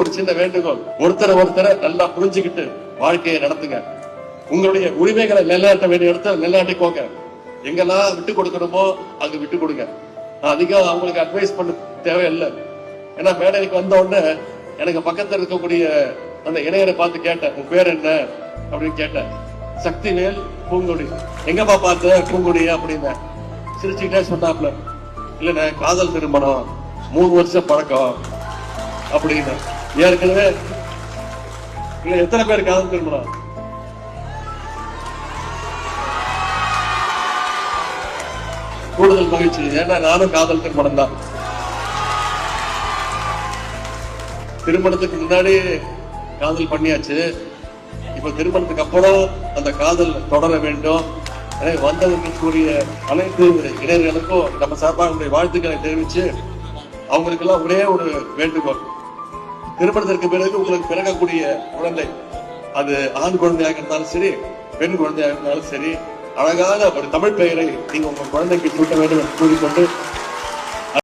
ஒரு சின்ன வேண்டுகோள், ஒருத்தரை நல்லா புரிஞ்சுக்கிட்டு வாழ்க்கையை நடத்துங்க. உங்களுடைய உரிமைகளை நிலைநாட்ட வேண்டிய இடத்துல நிலைநாட்டிக்கோங்க. எங்கெல்லாம் விட்டு கொடுக்கணுமோ அங்க விட்டு கொடுங்க. நான் அதிகம் அவங்களுக்கு அட்வைஸ் பண்ண தேவையில்லை. ஏன்னா மேடைக்கு வந்த உடனே எனக்கு பக்கத்துல இருக்கக்கூடிய அந்த இணையரை பார்த்து கேட்டேன், உன் பேர் என்ன அப்படின்னு கேட்டேன். சக்திவேல் பூங்குடி. எங்கப்பா பார்த்த பூங்குடி அப்படின்னு சிரிச்சுக்கிட்டே சொன்னாப்ல, இல்லண்ணே காதல் திருமணம் 3 வருஷம் பழக்கம் அப்படின்னு. ஏற்கனவே இல்ல எத்தனை பேர் காதல் திருமணம்? கூடுதல் மகிழ்ச்சி. ஏன்னா நானும் காதல் திருமணம் தான். திருமணத்துக்கு முன்னாடி காதல் பண்ணியாச்சு. இப்ப திருமணத்துக்கு அப்புறம் அந்த காதல் தொடர வேண்டும். வந்தவர்களுக்குரிய அனைத்து இளைஞர்களுக்கும் நம்ம சார்பாக வாழ்த்துக்களை தெரிவிச்சு, அவங்களுக்கு எல்லாம் ஒரே ஒரு வேண்டுகோள், திருமணத்திற்கு பிறகு உங்களுக்கு பிறக்கக்கூடிய குழந்தை, அது ஆண் குழந்தையாக இருந்தாலும் சரி, பெண் குழந்தையாக இருந்தாலும் சரி, அழகான ஒரு தமிழ் பெயரை நீங்க உங்க குழந்தைக்கு சூட்ட வேண்டும் என்று கூறிக்கொண்டு